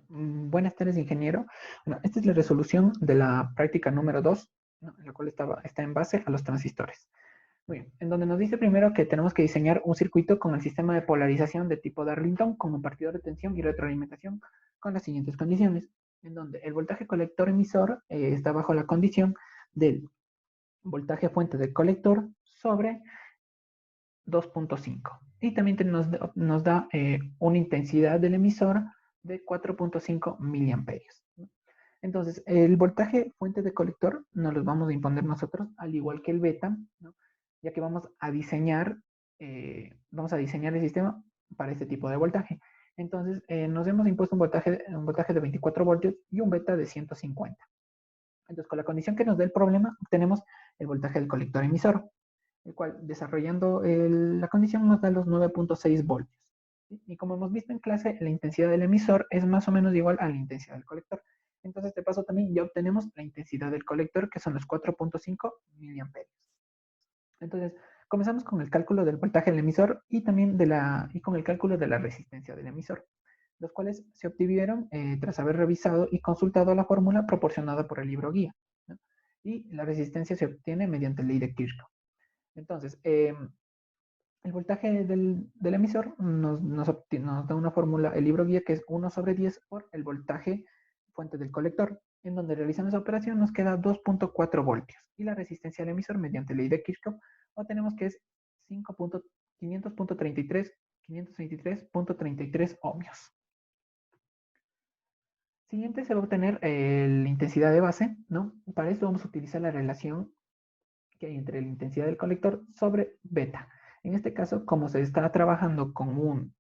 Buenas tardes, ingeniero. Bueno, esta es la resolución de la práctica número 2, ¿no? La cual está en base a los transistores. Muy bien, en donde nos dice primero que tenemos que diseñar un circuito con el sistema de polarización de tipo Darlington como partidor de tensión y retroalimentación con las siguientes condiciones, en donde el voltaje colector emisor está bajo la condición del voltaje fuente del colector sobre 2.5. Y también nos da una intensidad del emisor de 4.5 miliamperios. Entonces, el voltaje fuente de colector nos lo vamos a imponer nosotros, al igual que el beta, ¿no? Ya que vamos a diseñar el sistema para este tipo de voltaje. Entonces, nos hemos impuesto un voltaje de 24 voltios y un beta de 150. Entonces, con la condición que nos dé el problema, obtenemos el voltaje del colector emisor, el cual, desarrollando la condición, nos da los 9.6 voltios. ¿Sí? Y como hemos visto en clase, la intensidad del emisor es más o menos igual a la intensidad del colector. Entonces, de paso, también ya obtenemos la intensidad del colector, que son los 4.5 miliamperios. Entonces, comenzamos con el cálculo del voltaje del emisor y también con el cálculo de la resistencia del emisor, los cuales se obtuvieron tras haber revisado y consultado la fórmula proporcionada por el libro guía, ¿no? Y la resistencia se obtiene mediante ley de Kirchhoff. Entonces, el voltaje del emisor nos da una fórmula, el libro guía, que es 1 sobre 10 por el voltaje fuente del colector, en donde realizando esa operación nos queda 2.4 voltios. Y la resistencia del emisor, mediante ley de Kirchhoff, obtenemos que es 5.533.33 ohmios. Siguiente se va a obtener la intensidad de base, ¿no? Para esto vamos a utilizar la relación que hay entre la intensidad del colector sobre beta. En este caso, como se está trabajando con un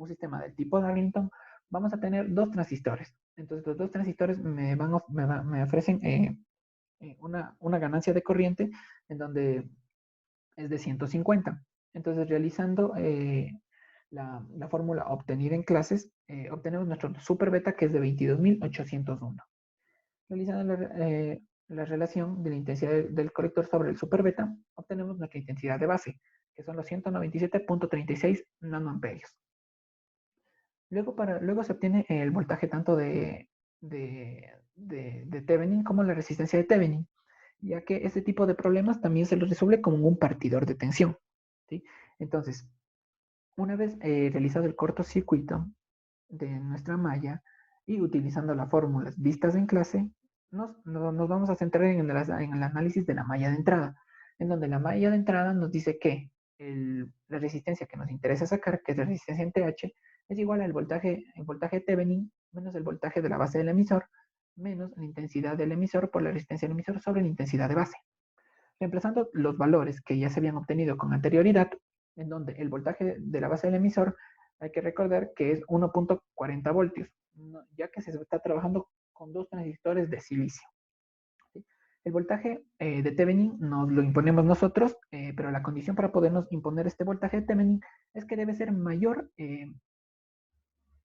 sistema del tipo Darlington, vamos a tener dos transistores. Entonces, los dos transistores me ofrecen una ganancia de corriente en donde es de 150. Entonces, realizando la fórmula obtenida en clases, obtenemos nuestro super beta, que es de 22.801. Realizando la relación de la intensidad del colector sobre el super beta, obtenemos nuestra intensidad de base, que son los 197.36 nanoamperios. Luego se obtiene el voltaje tanto de Thevenin como la resistencia de Thevenin, ya que este tipo de problemas también se los resuelve como un partidor de tensión, ¿sí? Entonces, una vez realizado el cortocircuito de nuestra malla y utilizando las fórmulas vistas en clase, nos vamos a centrar en el análisis de la malla de entrada, en donde la malla de entrada nos dice que la resistencia que nos interesa sacar, que es la resistencia en TH, es igual al voltaje Thevenin menos el voltaje de la base del emisor, menos la intensidad del emisor por la resistencia del emisor sobre la intensidad de base. Reemplazando los valores que ya se habían obtenido con anterioridad, en donde el voltaje de la base del emisor hay que recordar que es 1.40 voltios, ya que se está trabajando con dos transistores de silicio. ¿Sí? El voltaje de Thevenin nos lo imponemos nosotros, pero la condición para podernos imponer este voltaje de Thevenin es que debe ser mayor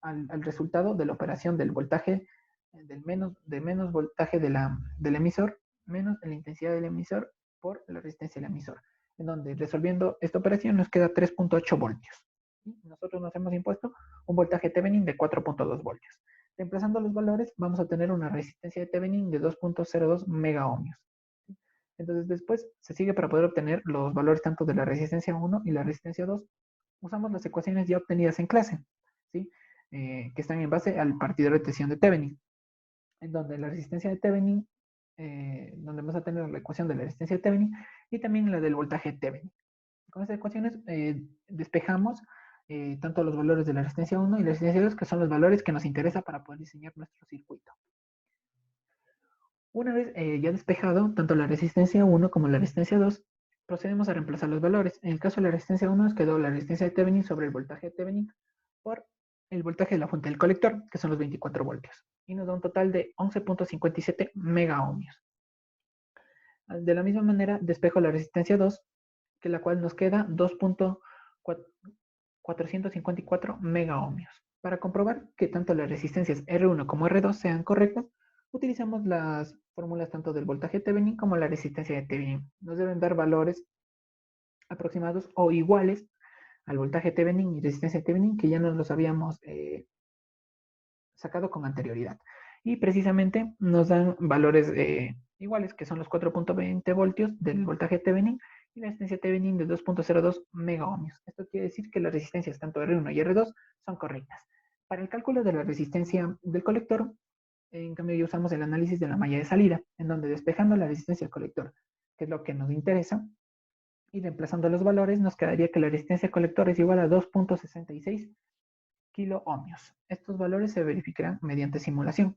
al resultado de la operación del voltaje de menos voltaje del emisor menos la intensidad del emisor por la resistencia del emisor, en donde resolviendo esta operación nos queda 3.8 voltios. Y nosotros nos hemos impuesto un voltaje Thevenin de 4.2 voltios. Reemplazando los valores, vamos a tener una resistencia de Thevenin de 2.02 megaohmios. Entonces después se sigue para poder obtener los valores tanto de la resistencia 1 y la resistencia 2. Usamos las ecuaciones ya obtenidas en clase, ¿sí? Que están en base al partidor de tensión de Thevenin, en donde la resistencia de Thevenin, donde vamos a tener la ecuación de la resistencia de Thevenin y también la del voltaje de Thevenin. Con estas ecuaciones despejamos tanto los valores de la resistencia 1 y la resistencia 2, que son los valores que nos interesa para poder diseñar nuestro circuito. Una vez ya despejado tanto la resistencia 1 como la resistencia 2, procedemos a reemplazar los valores. En el caso de la resistencia 1 nos quedó la resistencia de Thevenin sobre el voltaje de Thevenin por el voltaje de la fuente del colector, que son los 24 voltios, y nos da un total de 11.57 megaohmios. De la misma manera, despejo la resistencia 2, que la cual nos queda 2.454 megaohmios. Para comprobar que tanto las resistencias R1 como R2 sean correctas, utilizamos las fórmulas tanto del voltaje Thevenin como la resistencia de Thevenin. Nos deben dar valores aproximados o iguales al voltaje Thevenin y resistencia Thevenin, que ya nos los habíamos sacado con anterioridad. Y precisamente nos dan valores iguales, que son los 4.20 voltios del voltaje Thevenin y la resistencia Thevenin de 2.02 megaohmios. Esto quiere decir que las resistencias tanto R1 y R2 son correctas. Para el cálculo de la resistencia del colector, en cambio, ya usamos el análisis de la malla de salida, en donde despejando la resistencia del colector, que es lo que nos interesa, y reemplazando los valores, nos quedaría que la resistencia del colector es igual a 2.66 kilo ohmios. Estos valores se verificarán mediante simulación.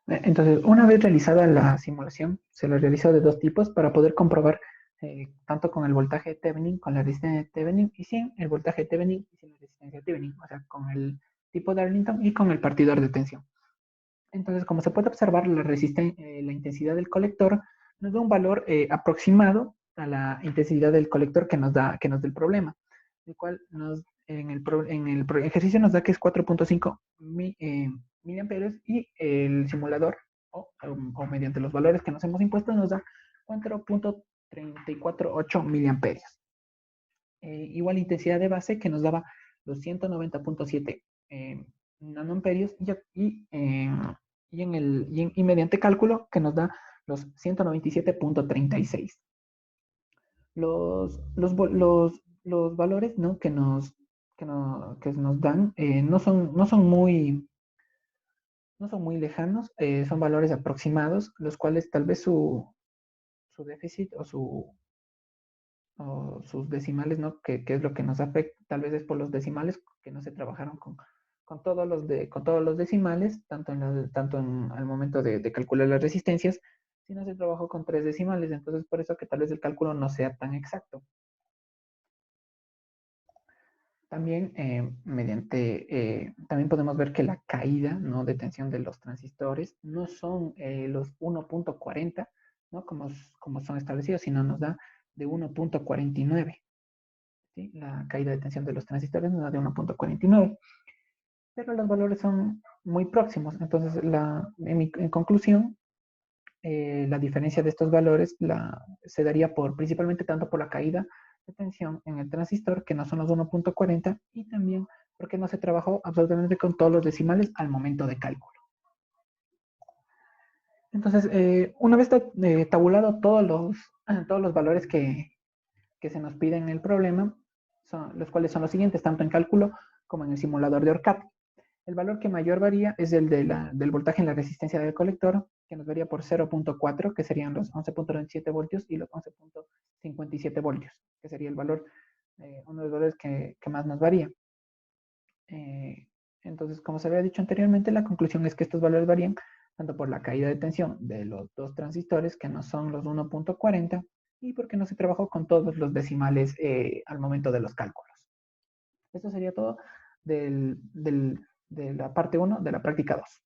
Entonces, una vez realizada la simulación, se la realizó de dos tipos para poder comprobar tanto con el voltaje Thevenin, con la resistencia Thevenin y sin el voltaje Thevenin y sin la resistencia Thevenin, o sea, con el tipo de Darlington y con el partidor de tensión. Entonces, como se puede observar, la intensidad del colector nos da un valor aproximado a la intensidad del colector que nos da el problema, el cual en el ejercicio nos da que es 4.5 miliamperios y el simulador o mediante los valores que nos hemos impuesto nos da 4.348 miliamperios. Igual intensidad de base que nos daba los 190.7 nanoamperios y mediante cálculo que nos da los 197.36. Los valores, ¿no?, que nos dan no son muy lejanos, son valores aproximados, los cuales tal vez su déficit o sus decimales, ¿no? Que es lo que nos afecta, tal vez es por los decimales que no se trabajaron con todos los decimales, tanto al momento de calcular las resistencias, sino se trabajó con 3 decimales, entonces por eso que tal vez el cálculo no sea tan exacto. También también podemos ver que la caída, ¿no?, de tensión de los transistores no son los 1.40, ¿no?, como son establecidos, sino nos da de 1.49. ¿Sí? La caída de tensión de los transistores nos da de 1.49. Pero los valores son muy próximos. Entonces, en conclusión, la diferencia de estos valores se daría principalmente tanto por la caída de tensión en el transistor, que no son los 1.40, y también porque no se trabajó absolutamente con todos los decimales al momento de cálculo. Entonces, una vez tabulado todos los valores que se nos piden en el problema, los cuales son los siguientes, tanto en cálculo como en el simulador de ORCAD. El valor que mayor varía es el del voltaje en la resistencia del colector, que nos varía por 0.4, que serían los 11.27 voltios, y los 11.57 voltios, que sería el valor, uno de los valores que más nos varía. Entonces, como se había dicho anteriormente, la conclusión es que estos valores varían tanto por la caída de tensión de los dos transistores, que no son los 1.40, y porque no se trabajó con todos los decimales al momento de los cálculos. Esto sería todo de la parte 1 de la práctica 2.